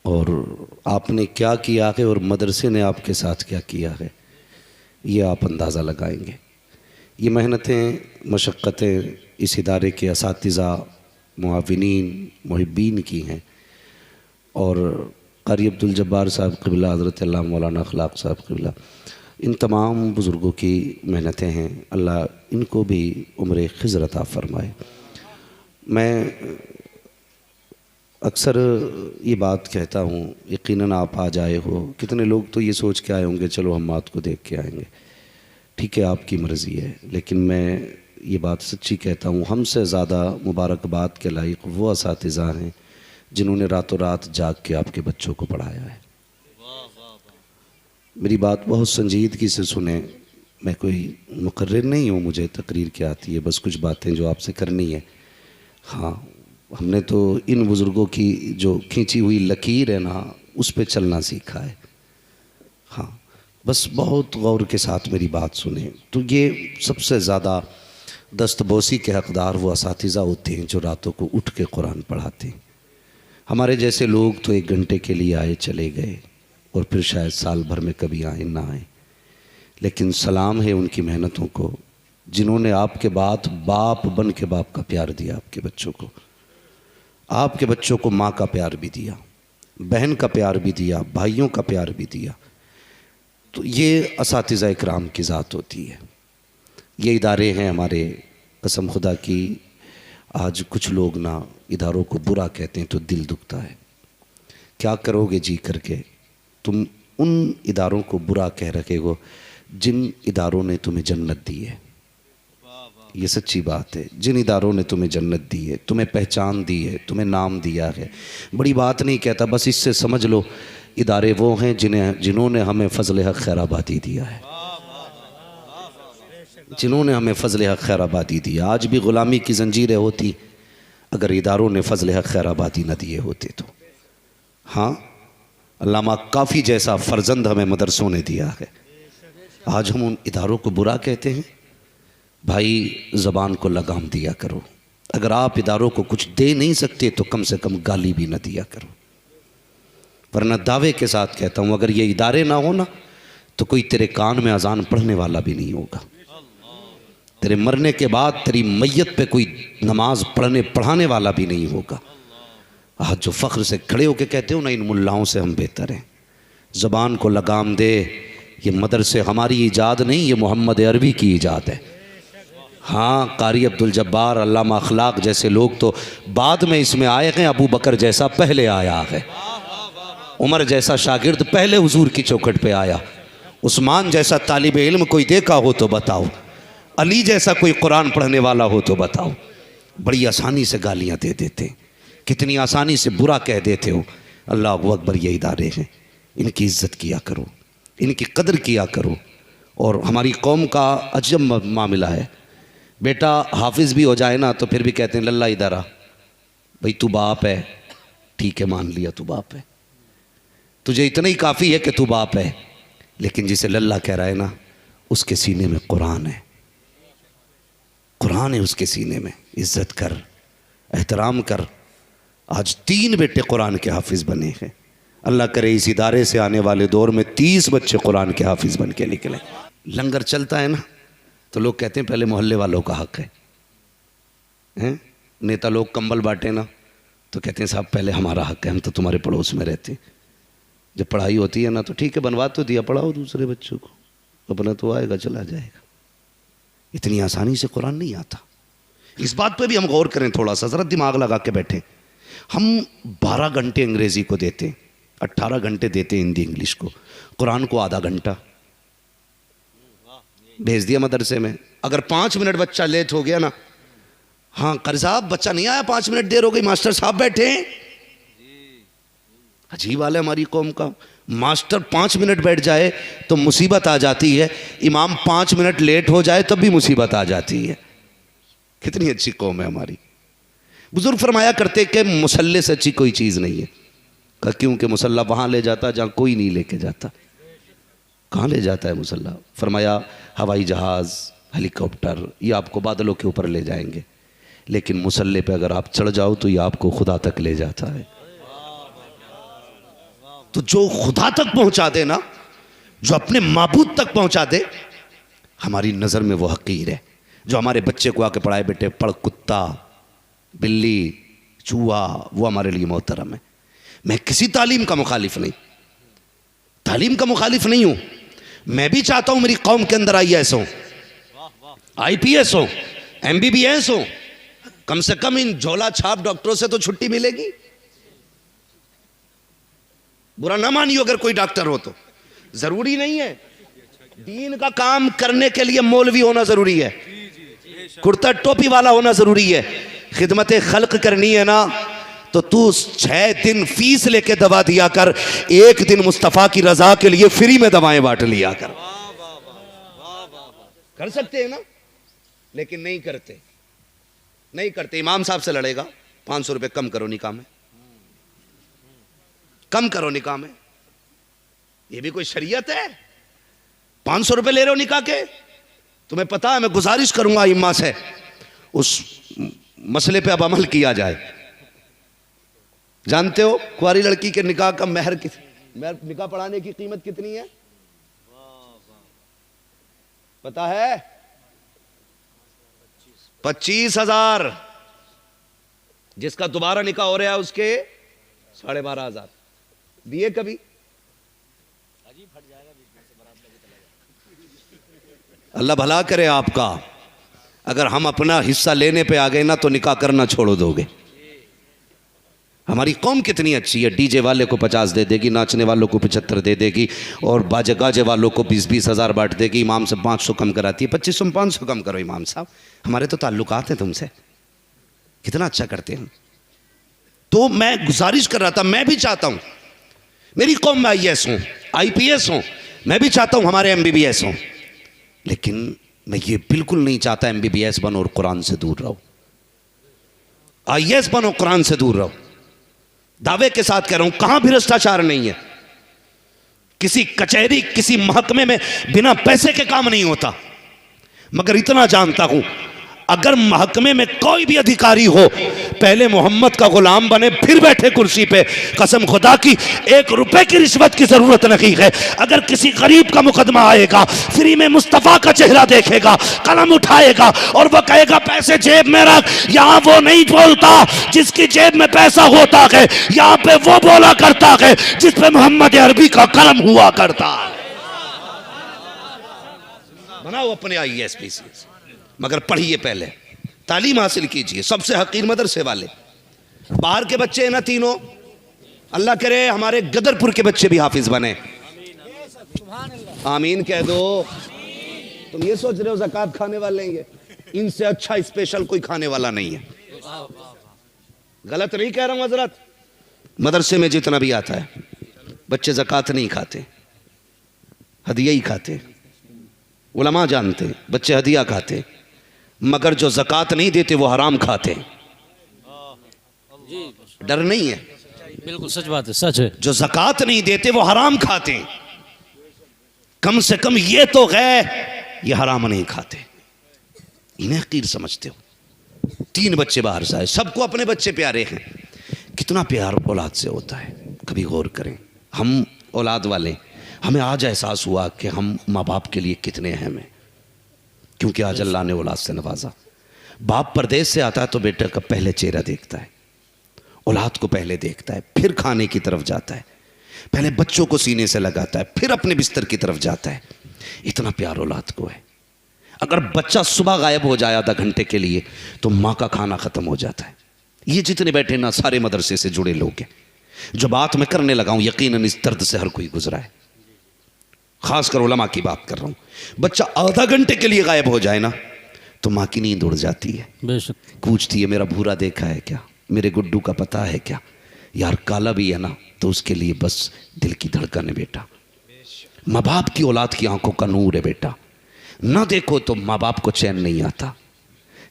और आपने क्या किया है और मदरसे ने आपके साथ क्या किया है, ये आप अंदाज़ा लगाएंगे। ये मेहनतें मशक्क़तें इस इदारे के असातिज़ा, मुआविनीन, मुहिब्बीन की हैं। और कारी अब्दुल जब्बार साहब क़िबला, हज़रत अल्लामा मौलाना अख़लाक़ साहब क़िबला, इन तमाम बुज़ुर्गों की मेहनतें हैं। अल्लाह इनको भी उम्र ख़िज़र अता फ़रमाए। मैं अक्सर ये बात कहता हूँ, यकीनन आप आज आए हो, कितने लोग तो ये सोच के आए होंगे चलो हम मात को देख के आएंगे, ठीक है आपकी मर्ज़ी है, लेकिन मैं ये बात सच्ची कहता हूँ, हमसे ज़्यादा मुबारकबाद के लायक वो असातिज़ा हैं जिन्होंने रातों रात जाग के आपके बच्चों को पढ़ाया है। मेरी बात बहुत संजीदगी से सुने, मैं कोई मुकर्रिर नहीं हूँ, मुझे तकरीर क्या आती है, बस कुछ बातें जो आपसे करनी है। हाँ, हमने तो इन बुज़ुर्गों की जो खींची हुई लकीर है ना, उस पे चलना सीखा है। हाँ, बस बहुत गौर के साथ मेरी बात सुने। तो ये सबसे ज़्यादा दस्तबोसी के हक़दार वो असातिज़ा होते हैं जो रातों को उठ के कुरान पढ़ाते हैं। हमारे जैसे लोग तो 1 घंटे के लिए आए चले गए और फिर शायद साल भर में कभी आए ना आए, लेकिन सलाम है उनकी मेहनतों को जिन्होंने आपके बाद बाप बन के बाप का प्यार दिया, आपके बच्चों को, आपके बच्चों को माँ का प्यार भी दिया, बहन का प्यार भी दिया, भाइयों का प्यार भी दिया। तो ये असातिज़ा इकराम की ज़ात होती है। ये इदारे हैं हमारे, कसम खुदा की आज कुछ लोग ना इदारों को बुरा कहते हैं तो दिल दुखता है। क्या करोगे जी करके, तुम उन इदारों को बुरा कह रखे हो जिन इदारों ने तुम्हें जन्नत दी है। ये सच्ची बात है, जिन इदारों ने तुम्हें जन्नत दी है, तुम्हें पहचान दी है, तुम्हें नाम दिया है। बड़ी बात नहीं कहता, बस इससे समझ लो इदारे वो हैं जिन्होंने हमें फ़ज़ल हक़ खैराबादी दिया है, जिन्होंने हमें फ़ज़ल हक़ खैराबादी दिया। आज भी ग़ुलामी की ज़ंजीरें होती अगर इदारों ने फ़ज़ल हक़ खैराबादी न दिए होते तो। हाँ, अल्लामा काफ़ी जैसा फ़र्जंद हमें मदरसों ने दिया है, आज हम उन इदारों को बुरा कहते हैं। भाई ज़बान को लगाम दिया करो, अगर आप इदारों को कुछ दे नहीं सकते तो कम से कम गाली भी न दिया करो। वरना दावे के साथ कहता हूँ, अगर ये इदारे ना हो ना तो कोई तेरे कान में अजान पढ़ने वाला भी नहीं होगा, तेरे मरने के बाद तेरी मैयत पे कोई नमाज पढ़ाने वाला भी नहीं होगा। आज जो फ़ख्र से खड़े होकर कहते हो ना इन मुल्लाओं से हम बेहतर हैं, ज़बान को लगाम दे। ये मदरसे हमारी ईजाद नहीं, ये मोहम्मद अरबी की ईजाद है। हाँ, कारी अब्दुल जब्बार, अल्लामा अख़लाक़ जैसे लोग तो बाद में इसमें आए हैं, अबू बकर जैसा पहले आया है, उमर जैसा शागिर्द पहले हुजूर की चौखट पे आया, उस्मान जैसा तालिब इल्म कोई देखा हो तो बताओ, अली जैसा कोई कुरान पढ़ने वाला हो तो बताओ। बड़ी आसानी से गालियाँ दे देते, कितनी आसानी से बुरा कह देते हो। अल्लाह अकबर, ये इदारे हैं, इनकी इज़्ज़त किया करो, इनकी कदर किया करो। और हमारी कौम का अजब मामला है, बेटा हाफिज़ भी हो जाए ना तो फिर भी कहते हैं लल्ला इधर आ, भाई तू बाप है, ठीक है मान लिया तू बाप है, तुझे इतना ही काफ़ी है कि तू बाप है, लेकिन जिसे लल्ला कह रहा है ना उसके सीने में कुरान है, कुरान है उसके सीने में। इज़्ज़त कर, एहतराम कर। आज 3 बेटे कुरान के हाफिज़ बने हैं। अल्लाह करे इस इदारे से आने वाले दौर में 30 बच्चे कुरान के हाफिज़ बन के निकले। लंगर चलता है ना तो लोग कहते हैं पहले मोहल्ले वालों का हक़ है, हैं? नेता लोग कंबल बांटे ना तो कहते हैं साहब पहले हमारा हक़ है, हम तो तुम्हारे पड़ोस में रहते। जब पढ़ाई होती है ना तो ठीक है, बनवा तो दिया, पढ़ाओ दूसरे बच्चों को, अपना तो आएगा चला जाएगा। इतनी आसानी से कुरान नहीं आता। इस बात पे भी हम गौर करें थोड़ा सा, ज़रा दिमाग लगा के बैठें। हम 12 घंटे अंग्रेज़ी को देते हैं, 18 घंटे देते हैं हिंदी इंग्लिश को, कुरान को आधा घंटा भेज दिया मदरसे में। अगर 5 मिनट बच्चा लेट हो गया ना, हाँ कारी साहब बच्चा नहीं आया, 5 मिनट देर हो गई, मास्टर साहब बैठे हैं। अजीब हाल है हमारी कौम का, मास्टर 5 मिनट बैठ जाए तो मुसीबत आ जाती है, इमाम 5 मिनट लेट हो जाए तब भी मुसीबत आ जाती है। कितनी अच्छी कौम है हमारी। बुजुर्ग फरमाया करते कि मुसल्ले से अच्छी कोई चीज़ नहीं है, क्योंकि मुसल्ला वहाँ ले जाता जहाँ कोई नहीं लेके जाता। कहाँ ले जाता है मुसल्ला? फरमाया हवाई जहाज़, हेलीकॉप्टर, ये आपको बादलों के ऊपर ले जाएंगे, लेकिन मुसल्ले पे अगर आप चढ़ जाओ तो ये आपको खुदा तक ले जाता है। तो जो खुदा तक पहुंचा दे ना, जो अपने माबूद तक पहुंचा दे, हमारी नज़र में वो हकीर है। जो हमारे बच्चे को आके पढ़ाए, बेटे पढ़ कुत्ता बिल्ली चूहा, वो हमारे लिए मोहतरम है। मैं किसी तालीम का मुखालिफ नहीं, तालीम का मुखालिफ नहीं हूं। मैं भी चाहता हूं मेरी कौम के अंदर IAS हो, IPS हो, MBBS हो। कम से कम इन झोला छाप डॉक्टरों से तो छुट्टी मिलेगी। बुरा ना मानियो अगर कोई डॉक्टर हो तो, जरूरी नहीं है। दीन का काम करने के लिए मौलवी होना जरूरी है, कुर्ता टोपी वाला होना जरूरी है। खिदमत खल्क करनी है ना, तो तू 6 दिन फीस लेके दवा दिया कर, 1 दिन मुस्तफ़ा की रजा के लिए फ्री में दवाएं बांट लिया कर। कर सकते हैं ना, लेकिन नहीं करते, नहीं करते। इमाम साहब से लड़ेगा, 500 रुपए कम करो निकाह में, कम करो निकाह में। ये भी कोई शरीयत है? 500 रुपए ले रहे हो निकाह के? तुम्हें पता है, मैं गुजारिश करूंगा इम्मा से, उस मसले पे अब अमल किया जाए। जानते हो कुंवारी लड़की के निकाह का महर निकाह पढ़ाने की कीमत कितनी है? पता है? 25,000। जिसका दोबारा निकाह हो रहा है उसके 12,500। दिए कभी? अल्लाह भला करे आपका। अगर हम अपना हिस्सा लेने पे आ गए ना, तो निकाह करना छोड़ दोगे। हमारी कौम कितनी अच्छी है, डीजे वाले को 50 दे देगी, नाचने वालों को 75 दे देगी, और बाजे गाजे वालों को 20-20 हज़ार बांट देगी। इमाम से 500 कम कराती है, 2500 में 500 कम करो इमाम साहब, हमारे तो ताल्लुकात हैं तुमसे, कितना अच्छा करते हैं। तो मैं गुजारिश कर रहा था, मैं भी चाहता हूँ मेरी कौम में IAS हो, IPS हो, मैं भी चाहता हूँ हमारे MBBS हो, लेकिन मैं ये बिल्कुल नहीं चाहता MBBS बनो और कुरान से दूर रहो। IAS बनो, कुरान से दूर रहो। दावे के साथ कह रहा हूं, कहां भ्रष्टाचार नहीं है। किसी कचहरी, किसी महकमे में बिना पैसे के काम नहीं होता। मगर इतना जानता हूं, अगर महकमे में कोई भी अधिकारी हो, पहले मोहम्मद का गुलाम बने फिर बैठे कुर्सी पे। कसम खुदा की, 1 रुपए की रिश्वत की जरूरत नहीं है। अगर किसी गरीब का मुकदमा आएगा, फ्री में मुस्तफा का चेहरा देखेगा, कलम उठाएगा और वो कहेगा पैसे जेब में रख। यहां वो नहीं बोलता जिसकी जेब में पैसा होता है, यहां पे वो बोला करता है जिस पे मोहम्मद अरबी का कलम हुआ करता है। बनाओ अपने IAS PCS, मगर पढ़िए, पहले तालीम हासिल कीजिए। सबसे हकीर मदरसे वाले बाहर के बच्चे हैं ना तीनों, अल्लाह करे हमारे गदरपुर के बच्चे भी हाफिज बने। आमीन कह दो। तुम ये सोच रहे हो ज़कात खाने वाले हैं ये, इनसे अच्छा स्पेशल कोई खाने वाला नहीं है। गलत नहीं कह रहा हूं हजरत। मदरसे में जितना भी आता है, बच्चे ज़कात नहीं खाते, हदिया ही खाते। उलमा जानते बच्चे हदिया खाते, मगर जो ज़कात नहीं देते वो हराम खाते। डर नहीं है? बिल्कुल सच बात है, सच है। जो ज़कात नहीं देते वो हराम खाते। कम से कम ये तो गए ये हराम नहीं खाते। इन्हें हकीर समझते हो। 3 बच्चे बाहर से आए, सबको अपने बच्चे प्यारे हैं। कितना प्यार औलाद से होता है, कभी गौर करें। हम औलाद वाले, हमें आज एहसास हुआ कि हम माँ बाप के लिए कितने अहम हैं, क्योंकि आज अल्लाह ने औलाद से नवाजा। बाप परदेश से आता है तो बेटे का पहले चेहरा देखता है, औलाद को पहले देखता है, फिर खाने की तरफ जाता है, पहले बच्चों को सीने से लगाता है, फिर अपने बिस्तर की तरफ जाता है। इतना प्यार औलाद को है। अगर बच्चा सुबह गायब हो जाए आधा घंटे के लिए तो माँ का खाना ख़त्म हो जाता है। ये जितने बैठे ना सारे मदरसे से जुड़े लोग हैं। जो बात मैं करने लगा हूँ यकीनन इस दर्द से हर कोई गुजरा है, खासकर उलमा की बात कर रहा हूँ। बच्चा आधा घंटे के लिए गायब हो जाए ना तो माँ की नींद उड़ जाती है। बेशक। पूछती है मेरा भूरा देखा है क्या, मेरे गुड्डू का पता है क्या, यार काला भी है ना तो उसके लिए बस दिल की धड़कन है बेटा। माँ बाप की औलाद की आंखों का नूर है बेटा। ना देखो तो माँ बाप को चैन नहीं आता।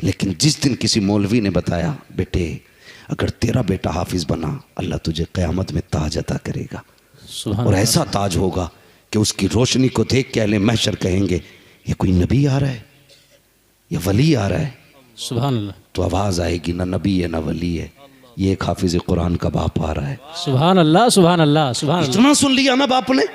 लेकिन जिस दिन किसी मौलवी ने बताया बेटे अगर तेरा बेटा हाफिज बना अल्लाह तुझे क़यामत में ताज अता करेगा, और ऐसा ताज होगा कि उसकी रोशनी को देख के अहले महशर कहेंगे ये कोई नबी आ रहा है या वली आ रहा है। सुभान अल्लाह। तो आवाज़ आएगी ना नबी है ना वली है, ये एक हाफिज कुरान का बाप आ रहा है। सुभान अल्लाह, सुभान अल्लाह, सुभान अल्लाह। इतना सुन लिया ना बाप ने।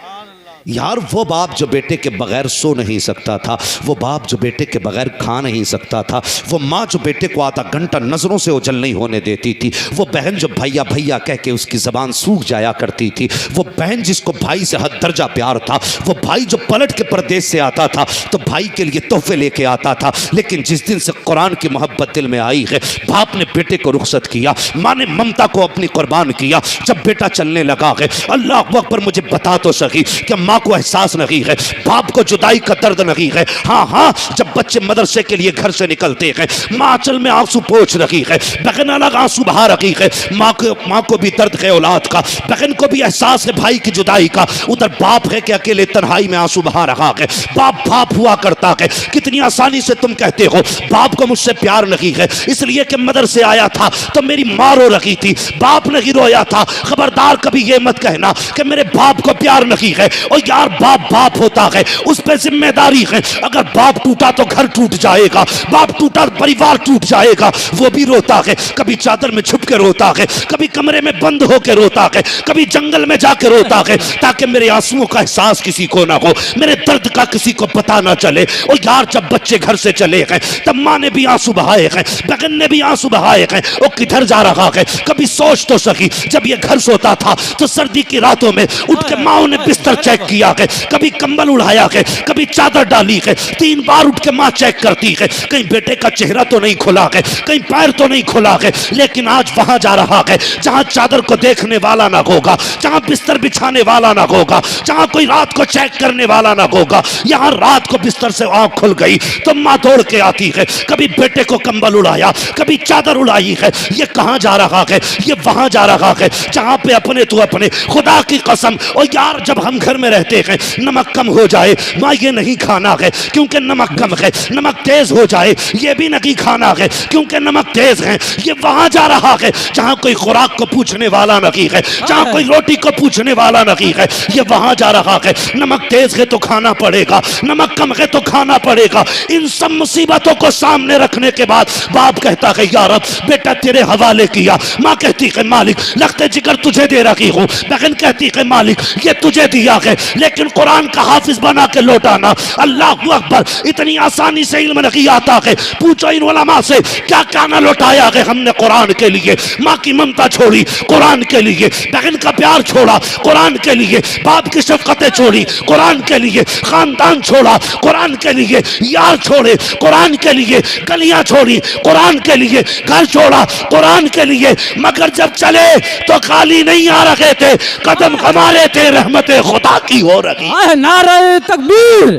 यार वो बाप जो बेटे के बगैर सो नहीं सकता था, वो बाप जो बेटे के बगैर खा नहीं सकता था, वो माँ जो बेटे को आधा घंटा नज़रों से ओझल नहीं होने देती थी, वो बहन जो भैया भैया कह के उसकी ज़बान सूख जाया करती थी, वो बहन जिसको भाई से हद दर्जा प्यार था, वो भाई जो पलट के परदेश से आता था तो भाई के लिए तोहफे लेके आता था। लेकिन जिस दिन से कुरान की मोहब्बत दिल में आई है, बाप ने बेटे को रुखसत किया, माँ ने ममता को अपनी कुर्बान किया। जब बेटा चलने लगा है, अल्लाह अकबर, मुझे बता तो सही कि माँ को एहसास नहीं है, बाप को जुदाई का दर्द नहीं है। हाँ हाँ, जब बच्चे मदरसे के लिए घर से निकलते हैं, माँ आंचल में आंसू पोंछ रही है, बहन अलग आंसू बहा रही है। माँ को भी दर्द है औलाद का, बहन को भी एहसास है भाई की जुदाई का। उधर बाप है कि अकेले तन्हाई में आंसू बहा रहा है। बाप हुआ करता है। कितनी आसानी से तुम कहते हो बाप को मुझसे प्यार नहीं है, इसलिए कि मदरसे आया था तो मेरी माँ रो रही थी, बाप नहीं रोया था। खबरदार कभी ये मत कहना कि मेरे बाप को प्यार नहीं है। और यार बाप होता है, उस पर जिम्मेदारी है। अगर बाप टूटा तो घर टूट जाएगा, बाप टूटा परिवार टूट जाएगा। वो भी रोता है, कभी चादर में छुप के रोता है, कभी कमरे में बंद होकर रोता है, कभी जंगल में जाके रोता है, ताकि मेरे आंसुओं का एहसास किसी को ना हो, मेरे दर्द का किसी को पता ना चले। और यार जब बच्चे घर से चले गए तब माँ ने भी आंसू बहाए हैं, बहन ने भी आंसू बहाए हैं। वो किधर जा रहा है, कभी सोच तो सकी। जब ये घर सोता था तो सर्दी की रातों में उठ के माँ ने बिस्तर चेक किया है, कभी कंबल उड़ाया है, कभी चादर डाली है। 3 बार उठ के माँ चेक करती है, कहीं बेटे का चेहरा तो नहीं खुला है, कहीं पैर तो नहीं खुला है। लेकिन आज वहां जा रहा है जहां चादर को देखने वाला ना होगा, जहां बिस्तर बिछाने वाला ना होगा, जहां कोई रात को चेक करने वाला ना होगा। यहां रात को बिस्तर से आंख खुल गई तो माँ दौड़ के आती है, कभी बेटे को कंबल उड़ाया, कभी चादर उड़ाई है। ये कहां जा रहा है, ये वहां जा रहा है जहां पे अपने तो अपने, खुदा की कसम। और यार जब हम घर में रहते हैं, नमक कम हो जाए, माँ ये नहीं खाना है क्योंकि नमक कम है, नमक तेज हो जाए, ये भी नहीं खाना है क्योंकि नमक तेज है। ये वहां जा रहा है जहां कोई खुराक को पूछने वाला नहीं है, जहां कोई रोटी को पूछने वाला नहीं है। ये वहां जा रहा है, नमक तेज है तो खाना पड़ेगा, नमक कम है तो खाना पड़ेगा। इन सब मुसीबतों को सामने रखने के बाद बाप कहता है या रब, बेटा तेरे हवाले किया। माँ कहती है मालिक, लगते जिगर तुझे दे रखी हूँ। बहन कहती है मालिक, ये तुझे दिया है, लेकिन कुरान का हाफिज बना के लौटाना। अल्लाह अकबर, इतनी आसानी से इल्म नहीं आता है। पूछो इन उलमा से क्या क्या ना लौटाया है हमने कुरान के लिए। माँ की ममता छोड़ी कुरान के लिए, बहन का प्यार छोड़ा कुरान के लिए, बाप की शफकतें छोड़ी कुरान के लिए, खानदान छोड़ा कुरान के लिए, यार छोड़े कुरान के लिए, गलियां छोड़ी कुरान के लिए, घर छोड़ा कुरान के लिए। मगर जब चले तो खाली नहीं आ रहे थे, कदम हमारे थे, रहमते खुदा की हो रही। नारे तकबीर,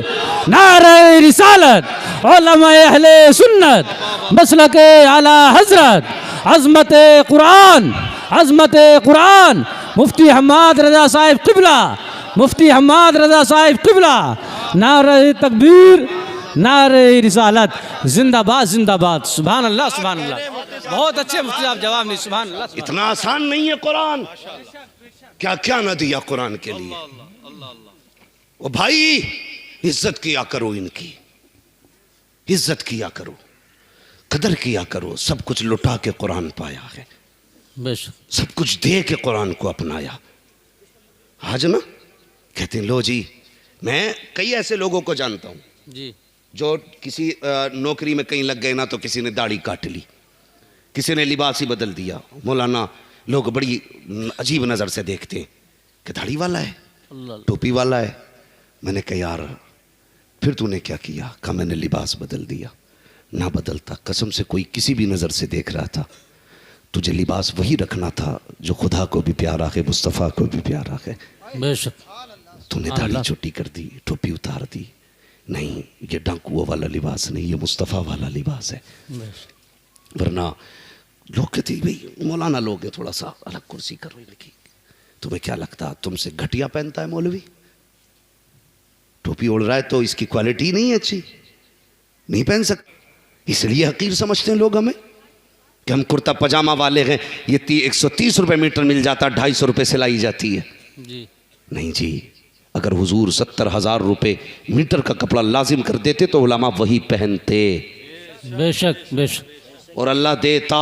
नारे रिसालत, उलमाए अहले सुन्नत, मसलके आला हजरत, अज़मत कुरान, अज़मत कुरान। मुफ्ती हम्माद रजा साहिब किबला, मुफ्ती हम्माद रजा साहिब किबला। नारे तकबीर, नारे रिसालत, जिंदाबाद जिंदाबाद। सुभान अल्लाह, सुभान अल्लाह। बहुत अच्छे मुफ्ती साहब जवाब नहीं। सुभान अल्लाह। इतना आसान नहीं है कुरान, क्या क्या ना दिया कुरान के लिए। ओ भाई, इज्जत किया करो, इनकी इज्जत किया करो, कदर किया करो। सब कुछ लुटा के कुरान पाया है, सब कुछ दे के कुरान को अपनाया। आज ना कहते हैं लो जी, मैं कई ऐसे लोगों को जानता हूं जी, जो किसी नौकरी में कहीं लग गए ना तो किसी ने दाढ़ी काट ली, किसी ने लिबास ही बदल दिया। मौलाना लोग बड़ी अजीब नज़र से देखते हैं कि दाढ़ी वाला है, टोपी वाला है। मैंने कहा यार फिर तूने क्या किया? कहा मैंने लिबास बदल दिया। ना बदलता, कसम से कोई किसी भी नज़र से देख रहा था, तुझे लिबास वही रखना था जो खुदा को भी प्यारा है, मुस्तफ़ा को भी प्यारा है। बेशक तूने दाढ़ी छोटी कर दी, टोपी उतार दी। नहीं, ये डाकुओं वाला लिबास नहीं, ये मुस्तफ़ा वाला लिबास है। वरना लोग कहते भाई मौलाना लोग हैं, थोड़ा सा अलग कुर्सी करो इनकी। तुम्हें क्या लगता तुमसे घटिया पहनता है मौलवी? टोपी ओढ़ रहा है तो इसकी क्वालिटी नहीं है अच्छी, नहीं पहन सकते, इसलिए हकीर समझते हैं लोग हमें कि हम कुर्ता पजामा वाले हैं। ये 130 रुपये मीटर मिल जाता, 250 रुपये सिलाई जाती है जी। नहीं जी, अगर हुजूर 70,000 रुपये मीटर का कपड़ा लाजिम कर देते तो उलमा वही पहनते। बेशक बेशक। और अल्लाह देता,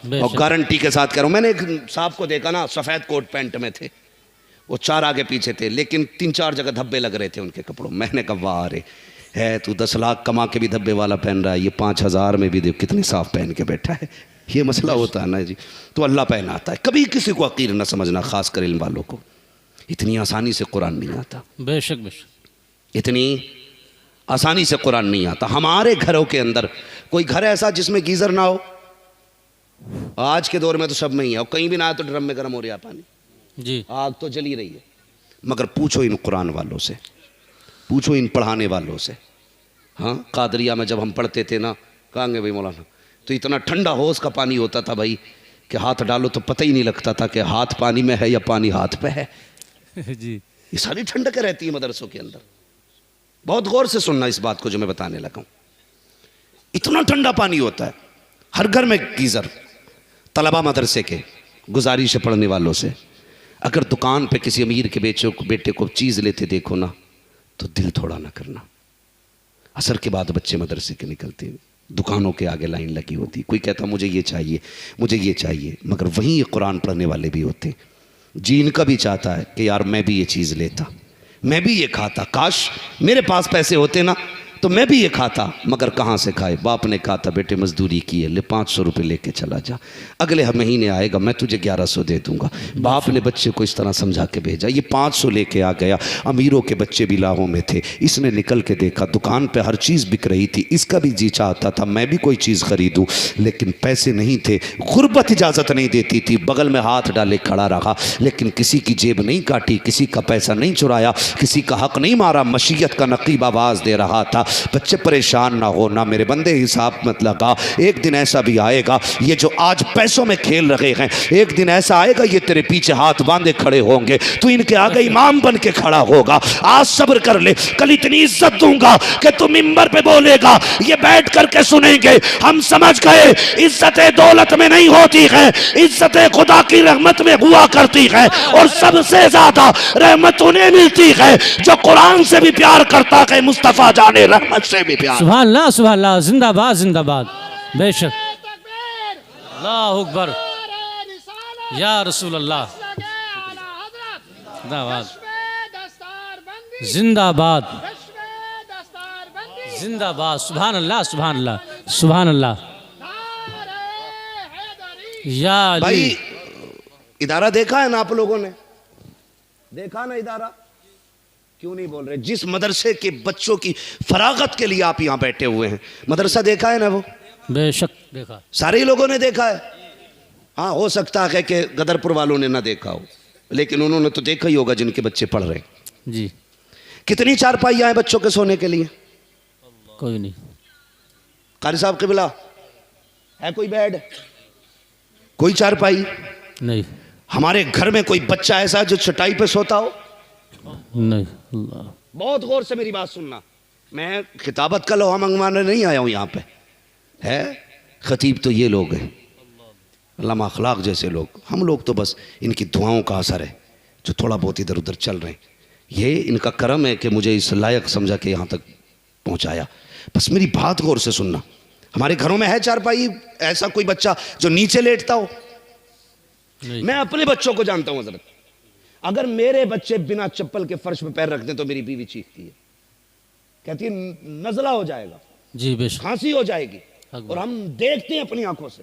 और गारंटी के साथ कह रहा हूँ। मैंने एक साहब को देखा ना, सफ़ेद कोट पैंट में थे, वो 4 आगे पीछे थे, लेकिन 3-4 जगह धब्बे लग रहे थे उनके कपड़ों। मैंने कहा वाह रे, है तू 10 लाख कमा के भी धब्बे वाला पहन रहा है, ये 5,000 में भी देख कितनी साफ पहन के बैठा है। ये मसला होता है ना जी। तो अल्लाह पहनाता है। कभी किसी को हकीर न समझना, खास कर इल्म वालों को। इतनी आसानी से कुरान नहीं आता, बेशक बेशक, इतनी आसानी से कुरान नहीं आता। हमारे घरों के अंदर कोई घर ऐसा जिसमें गीज़र ना हो? आज के दौर में तो सब में ही है, और कहीं भी ना आए तो ड्रम में गर्म हो रहा पानी जी, आग तो जली रही है। मगर पूछो इन कुरान वालों से, पूछो इन पढ़ाने वालों से। हाँ, कादरिया में जब हम पढ़ते थे ना, कहेंगे भाई मौलाना, तो इतना ठंडा होश का पानी होता था भाई कि हाथ डालो तो पता ही नहीं लगता था कि हाथ पानी में है या पानी हाथ पे है। जी, ये सारी ठंडक रहती है मदरसों के अंदर। बहुत गौर से सुनना इस बात को जो मैं बताने लगा हूँ। इतना ठंडा पानी होता है, हर घर में गीज़र। तलबा मदरसे के गुजारिश है पढ़ने वालों से, अगर दुकान पे किसी अमीर के बेटे को चीज़ लेते देखो ना, तो दिल थोड़ा ना करना। असर के बाद बच्चे मदरसे के निकलते, दुकानों के आगे लाइन लगी होती, कोई कहता मुझे ये चाहिए, मुझे ये चाहिए। मगर वहीं ये कुरान पढ़ने वाले भी होते, जी इनका भी चाहता है कि यार मैं भी ये चीज़ लेता, मैं भी ये खाता, काश मेरे पास पैसे होते ना तो मैं भी ये खाता। मगर कहाँ से खाए? बाप ने कहा था बेटे मजदूरी की है, ले 500 रुपये लेके चला जा, अगले महीने आएगा मैं तुझे 1100 दे दूंगा। बाप ने बच्चे को इस तरह समझा के भेजा। ये 500 लेके आ गया। अमीरों के बच्चे भी लाहों में थे, इसने निकल के देखा दुकान पे हर चीज़ बिक रही थी, इसका भी जी चाहता था मैं भी कोई चीज़ खरीदूँ, लेकिन पैसे नहीं थे, गुर्बत इजाज़त नहीं देती थी। बगल में हाथ डाले खड़ा रहा, लेकिन किसी की जेब नहीं काटी, किसी का पैसा नहीं चुराया, किसी का हक नहीं मारा। मशीयत का नकीब आवाज़ दे रहा था, बच्चे परेशान ना हो ना मेरे बंदे, हिसाब मत लगा, एक दिन ऐसा भी आएगा, ये जो आज पैसों में खेल रहे हैं, एक दिन ऐसा आएगा ये तेरे पीछे हाथ बांधे खड़े होंगे, तू इनके आगे इमाम बन के खड़ा होगा। आज सब्र कर ले, कल इतनी इज्जत दूंगा कि तू मिंबर पे बोलेगा, ये बैठ करके सुनेंगे। हम समझ गए इज्जत दौलत में नहीं होती है, इज्जत खुदा की रहमत में हुआ करती है, और सबसे ज्यादा रहमत उन्हें मिलती है जो कुरान से भी प्यार करता है, मुस्तफा जाने रहमत से भी प्यार। सुभान अल्लाह, जिंदाबाद जिंदाबाद, बेशक, अल्लाह अकबर, या रसूल अल्लाह, जिंदाबाद जिंदाबाद जिंदाबाद, सुभान अल्लाह सुभान अल्लाह सुभान अल्लाह। या भाई इदारा देखा है ना आप लोगों ने? देखा ना इदारा? क्यों नहीं बोल रहे? जिस मदरसे के बच्चों की फरागत के लिए आप यहाँ बैठे हुए हैं, मदरसा देखा है ना? वो बेशक देखा, सारे ही लोगों ने देखा है। हाँ, हो सकता है कि गदरपुर वालों ने ना देखा हो, लेकिन उन्होंने तो देखा ही होगा जिनके बच्चे पढ़ रहे हैं। जी, कितनी चारपाइयाँ हैं बच्चों के सोने के लिए? कोई नहीं। कारी साहब किबला, है कोई बेड, कोई चारपाई नहीं? हमारे घर में कोई बच्चा ऐसा है जो चटाई पे सोता हो? नहीं। अल्लाह, बहुत गौर से मेरी बात सुनना, मैं खिताबत का लोहा मंगवाने नहीं आया हूँ यहाँ पे, है खतीब तो ये लोग हैं, अल्लामा अखलाक जैसे लोग। हम लोग तो बस इनकी दुआओं का असर है जो थोड़ा बहुत इधर उधर चल रहे हैं। ये इनका करम है कि मुझे इस लायक समझा के यहाँ तक पहुँचाया। बस मेरी बात गौर से सुनना, हमारे घरों में है चारपाई, ऐसा कोई बच्चा जो नीचे लेटता हो? मैं अपने बच्चों को जानता हूँ हजरत, अगर मेरे बच्चे बिना चप्पल के फर्श पे पैर रख दें तो मेरी बीवी चीखती है, कहती है नजला हो जाएगा, जी बेशक, खांसी हो जाएगी। और हम देखते हैं अपनी आंखों से,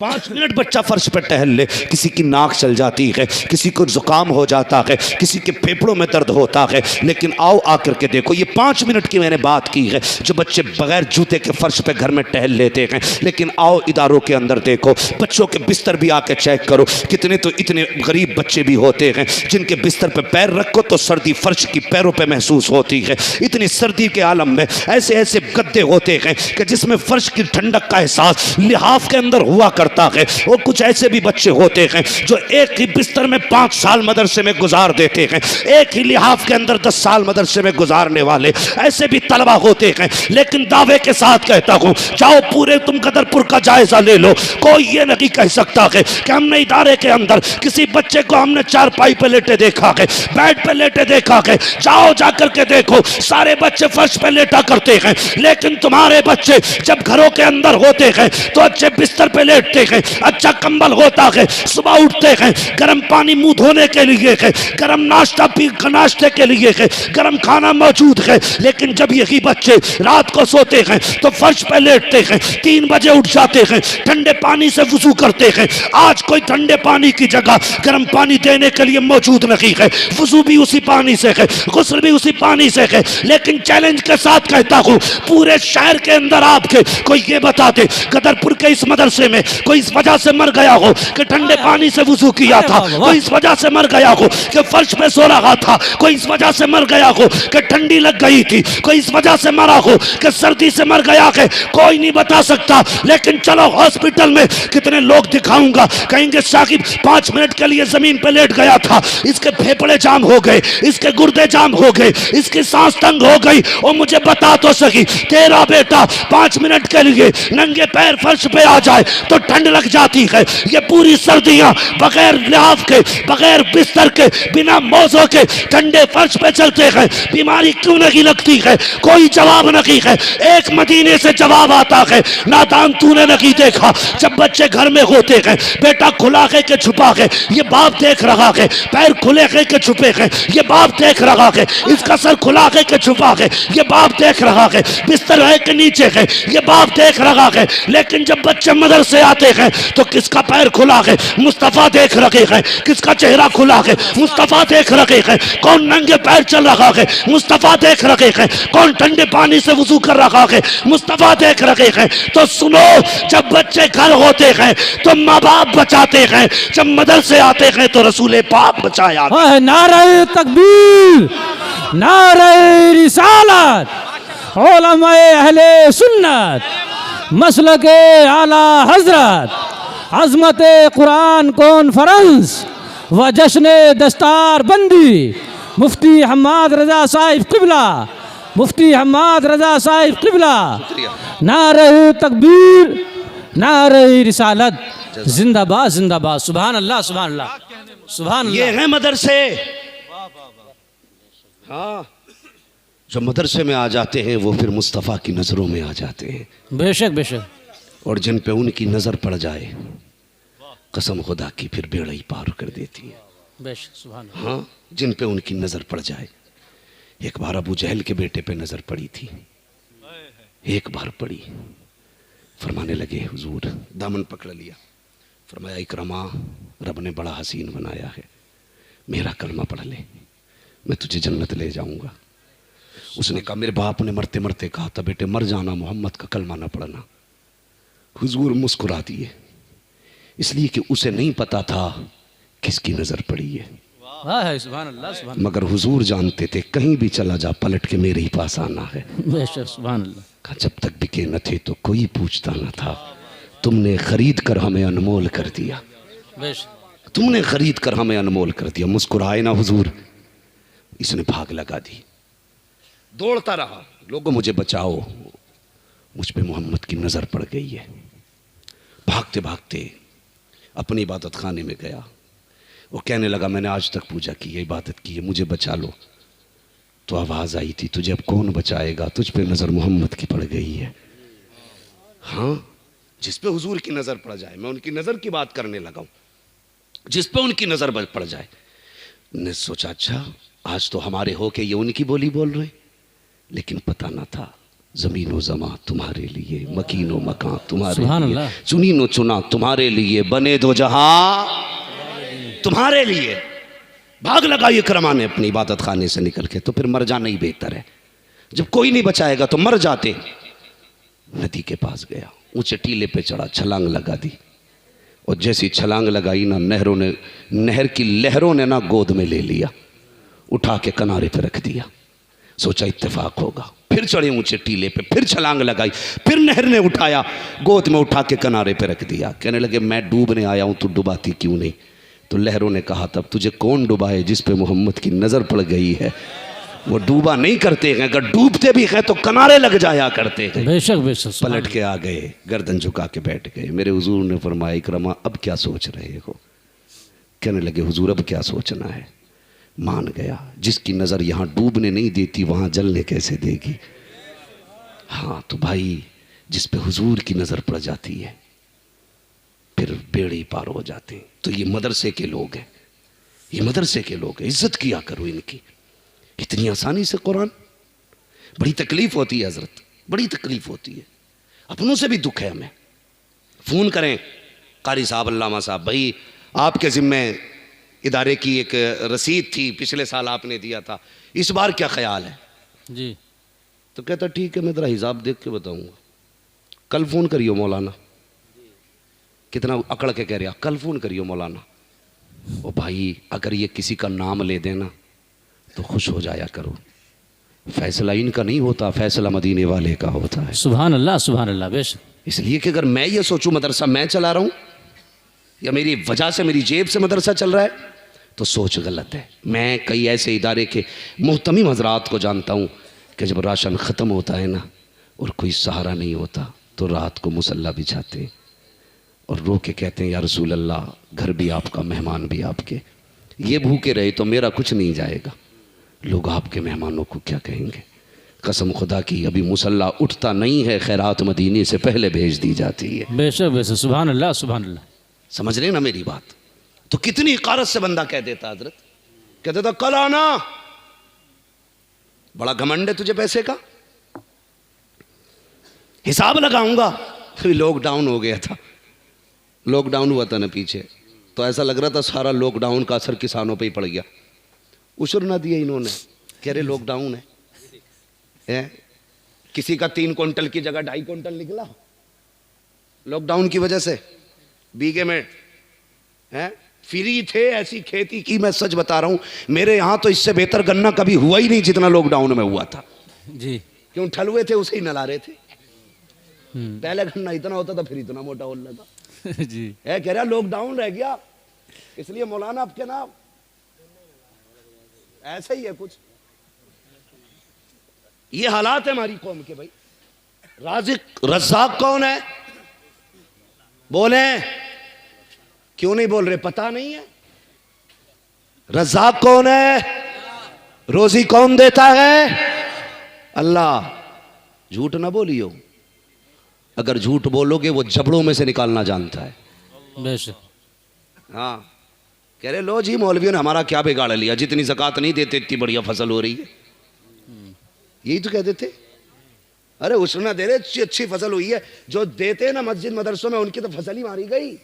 5 मिनट बच्चा फर्श पर टहल ले, किसी की नाक चल जाती है, किसी को जुकाम हो जाता है, किसी के फेफड़ों में दर्द होता है। लेकिन आओ आकर के देखो, ये 5 मिनट की मैंने बात की है जो बच्चे बगैर जूते के फर्श पे घर में टहल लेते हैं। लेकिन आओ इदारों के अंदर देखो, बच्चों के बिस्तर भी आके चेक करो, कितने तो इतने गरीब बच्चे भी होते हैं जिनके बिस्तर पे पैर रखो तो सर्दी फर्श की पैरों पे महसूस होती है। इतनी सर्दी के आलम में ऐसे ऐसे गद्दे होते हैं कि जिसमें फर्श की ठंडक का एहसास लिहाफ के अंदर हुआ करता है। और कुछ ऐसे भी बच्चे होते हैं जो एक ही बिस्तर में 5 साल मदरसे में गुजार देते हैं, एक ही लिहाफ के अंदर 10 साल मदरसे में गुजारने वाले ऐसे भी तलबा होते हैं। लेकिन दावे के साथ कहता हूं, जाओ पूरे तुम गदरपुर का जायजा ले लो, कोई ये नहीं कह सकता है कि हमने इदारे के अंदर किसी बच्चे को हमने चारपाई पे लेटे देखा है, बेड पे लेटे देखा है। जाओ जाकर के देखो, सारे बच्चे फर्श पे लेटा करते हैं, लेकिन तुम्हारे बच्चे जब घरों के अंदर होते हैं तो अच्छे बिस्तर पे लेटते लेटते हैं, अच्छा कंबल होता है, सुबह उठते हैं, गर्म पानी मुंह धोने के लिए है, गर्म नाश्ते के लिए है, गर्म खाना मौजूद है। लेकिन जब यही बच्चे रात को सोते हैं तो फर्श पे लेटते हैं, 3 बजे उठ जाते हैं, ठंडे पानी से वुजू करते हैं। आज कोई ठंडे पानी की जगह गर्म पानी देने के लिए मौजूद नहीं है, वुजू भी उसी पानी से है, गुस्ल भी उसी पानी से है। लेकिन चैलेंज के साथ कहता हूं, पूरे शहर के अंदर आपके कोई ये बता दे गदरपुर के इस मदरसे में कोई इस वजह से मर गया हो कि ठंडे पानी से वुजू किया था, कोई इस वजह से मर गया हो कि फर्श पे सो रहा था, कोई इस वजह से मर गया हो कि ठंडी लग गई थी, कोई इस वजह से मरा हो कि सर्दी से मर गया है, कोई नहीं बता सकता। लेकिन चलो हॉस्पिटल में कितने लोग दिखाऊंगा, कहेंगे साकिब 5 मिनट के लिए जमीन पे लेट गया था, इसके फेफड़े जाम हो गए, इसके गुर्दे जाम हो गए, इसकी सांस तंग हो गई। और मुझे बता तो सही, तेरा बेटा 5 मिनट के लिए नंगे पैर फर्श पे आ जाए तो ठंड लग जाती है। ये पूरी सर्दियां बगैर लिहाफ के, बगैर बिस्तर के, बिना मौजों के ठंडे फर्श पे चलते हैं, बीमारी क्यों नहीं लगती है? कोई जवाब नहीं है। एक मदीने से जवाब आता है, नादान तूने नहीं देखा, जब बच्चे घर में होते हैं, बेटा खुला है कि छुपा है, ये बाप देख रहा है, पैर खुले है कि छुपे हैं, ये बाप देख रहा है, इसका सर खुला है कि छुपा है, ये बाप देख रहा है, बिस्तर है कि नीचे है, ये बाप देख रहा है। लेकिन जब बच्चे मदरसे आते हैं तो किसका पैर खुला है? मुस्तफा देख रहे हैं। किसका चेहरा खुला है? मुस्तफा देख रहे हैं। कौन नंगे पैर चल रहा है? मुस्तफा देख रहे हैं। कौन ठंडे पानी से वुजू कर रहा है? मुस्तफा देख रहे हैं। तो सुनो, जब बच्चे घर होते हैं तो माँ बाप बचाते हैं, जब मदरसे आते हैं तो रसूल पाक बचाया। नारे तकबीर, नारे रिसालत, उलमाए अहले सुन्नत, मसलके आला हजरत, अजमत कुरान कॉन्फ्रेंस व जश्न दस्तार बंदी, मुफ्ती हम्माद रजा साहिब किबला, मुफ्ती हम्माद रजा साहिब किबला। नारे तकबीर, नारे रिसालत, जिंदाबाद जिंदाबाद। सुभान अल्लाह, सुभान अल्लाह, सुभान अल्लाह। ये है मदरसे। हाँ, जो मदरसे में आ जाते हैं वो फिर मुस्तफ़ा की नज़रों में आ जाते हैं। बेशक बेशक। और जिन पे उनकी नज़र पड़ जाए, कसम खुदा की, फिर बेड़ा ही पार कर देती है। बेशक, सुभान। हाँ, जिन पे उनकी नज़र पड़ जाए। एक बार अबू जहल के बेटे पे नज़र पड़ी थी, एक बार पड़ी, फरमाने लगे हुजूर, दामन पकड़ लिया, फरमाया इकरमा, रब ने बड़ा हसीन बनाया है, मेरा कलमा पढ़ ले, मैं तुझे जन्नत ले जाऊंगा। उसने कहा, मेरे बाप ने मरते मरते कहा था, बेटे मर जाना, मोहम्मद का कलमा ना पढ़ना। हुजूर मुस्कुरा दिए, इसलिए कि उसे नहीं पता था किसकी नजर पड़ी है। सुभान अल्लाह, सुभान। मगर हुजूर जानते थे, कहीं भी चला जा पलट के मेरे ही पास आना है। बेशक, सुभान अल्लाह। कहा, जब तक बिके न थे तो कोई पूछता न था, तुमने खरीद कर हमें अनमोल कर दिया, बेशक, तुमने खरीद कर हमें अनमोल कर दिया। मुस्कुराए ना हुजूर। इसने भाग लगा दी, दौड़ता रहा, लोगों मुझे बचाओ, मुझ पे मोहम्मद की नज़र पड़ गई है। भागते भागते अपनी इबादत खाने में गया, वो कहने लगा, मैंने आज तक पूजा की है, इबादत की है, मुझे बचा लो। तो आवाज़ आई थी, तुझे अब कौन बचाएगा, तुझ पे नज़र मोहम्मद की पड़ गई है। हाँ, जिस पे हुजूर की नज़र पड़ जाए, मैं उनकी नज़र की बात करने लगा हूँ, जिस पे उनकी नज़र पड़ जाए। ने सोचा, अच्छा आज तो हमारे हो के ये उनकी बोली बोल रहे, लेकिन पता ना था ज़मीन व ज़मा तुम्हारे लिए, मकीन व मकान तुम्हारे लिए, चुनी नो चुना तुम्हारे लिए, बने दो जहां तुम्हारे लिए। भाग लगा ये करमाने अपनी इबादत खाने से निकल के। तो फिर मर जाना ही बेहतर है, जब कोई नहीं बचाएगा तो मर जाते। नदी के पास गया, ऊंचे टीले पे चढ़ा, छलांग लगा दी, और जैसी छलांग लगाई ना, नहर की लहरों ने ना गोद में ले लिया, उठा के किनारे पे रख दिया। सोचा इत्तेफाक होगा, फिर चढ़े ऊंचे टीले पे, फिर छलांग लगाई, फिर नहर ने उठाया, गोद में उठा के किनारे पे रख दिया। कहने लगे, मैं डूबने आया हूं, तू डुबाती क्यों नहीं? तो लहरों ने कहा, तब तुझे कौन डुबाए, जिस पे मोहम्मद की नज़र पड़ गई है वो डूबा नहीं करते हैं, अगर डूबते भी हैं तो किनारे लग जाया करते हैं। बेशक बेशक। पलट के आ गए, गर्दन झुका के बैठ गए। मेरे हुजूर ने फरमाया, इकरमा अब क्या सोच रहे हो? कहने लगे, हुजूर अब क्या सोचना है? मान गया, जिसकी नज़र यहाँ डूबने नहीं देती वहाँ जलने कैसे देगी। हाँ, तो भाई जिस पे हुजूर की नज़र पड़ जाती है फिर बेड़े पार हो जाते हैं। तो ये मदरसे के लोग हैं, ये मदरसे के लोग हैं, इज्जत किया करो इनकी। इतनी आसानी से कुरान, बड़ी तकलीफ होती है हजरत, बड़ी तकलीफ होती है। अपनों से भी दुख है हमें। फ़ोन करें कारी साहब, अल्लामा साहब, भाई आपके ज़िम्मे इदारे की एक रसीद थी, पिछले साल आपने दिया था, इस बार क्या ख्याल है जी। तो कहता ठीक है मैं तेरा हिसाब देख के बताऊंगा। कल फ़ोन करियो मौलाना, कितना अकड़ के कह रहा, कल फ़ोन करियो मौलाना। ओ भाई अगर ये किसी का नाम ले देना तो खुश हो जाया करो। फैसला इनका नहीं होता, फैसला मदीने वाले का होता है। सुभान अल्लाह बेशक। इसलिए कि अगर मैं ये सोचूं मदरसा मैं चला रहा हूँ या मेरी वजह से, मेरी जेब से मदरसा चल रहा है, तो सोच गलत है। मैं कई ऐसे इदारे के मुहतमिम हजरात को जानता हूँ कि जब राशन ख़त्म होता है ना और कोई सहारा नहीं होता तो रात को मुसल्ला बिछाते हैं और रो के कहते हैं या रसूल अल्लाह, घर भी आपका, मेहमान भी आपके, ये भूखे रहे तो मेरा कुछ नहीं जाएगा, लोग आपके मेहमानों को क्या कहेंगे। कसम खुदा की अभी मुसल्ला उठता नहीं है, खैरात मदीने से पहले भेज दी जाती है। बेशक बेशक, सुभान अल्लाह सुभान अल्लाह। समझ रहे ना मेरी बात। तो कितनी इकारत से बंदा कह देता हजरत, कह देता कल आना, बड़ा घमंड है तुझे पैसे का, हिसाब लगाऊंगा। अभी लॉकडाउन हो गया था, लॉकडाउन हुआ था ना पीछे, तो ऐसा लग रहा था सारा लॉकडाउन का असर किसानों पे ही पड़ गया। उशर ना दिया इन्होंने, कह रहे लॉकडाउन है। किसी का 3 क्विंटल की जगह 2.5 क्विंटल निकला लॉकडाउन की वजह से, बीघे में है। फ्री थे, ऐसी खेती की, मैं सच बता रहा हूं, मेरे यहां तो इससे बेहतर गन्ना कभी हुआ ही नहीं जितना लॉकडाउन में हुआ था जी। क्यों ठलुए थे उसे ही नला रहे थे। पहले गन्ना इतना होता था, फिर इतना मोटा हो था जी। है। कह रहा लॉकडाउन रह गया, इसलिए मौलाना आपके नाम ऐसा ही है कुछ। ये हालात है हमारी कौम के। भाई राज़िक रज़्ज़ाक़ कौन है, बोले क्यों नहीं बोल रहे, पता नहीं है। रज़्ज़ाक़ कौन है, रोजी कौन देता है, अल्लाह। झूठ ना बोलियो, अगर झूठ बोलोगे वो जबड़ों में से निकालना जानता है। बेशक। हाँ, कह रहे लो जी मौलवियों ने हमारा क्या बिगाड़ लिया, जितनी ज़कात नहीं देते इतनी बढ़िया फसल हो रही है, यही तो कहते थे। अरे उस ना दे रहे, अच्छी अच्छी फसल हुई है, जो देते ना मस्जिद मदरसों में उनकी तो फसल ही मारी गई।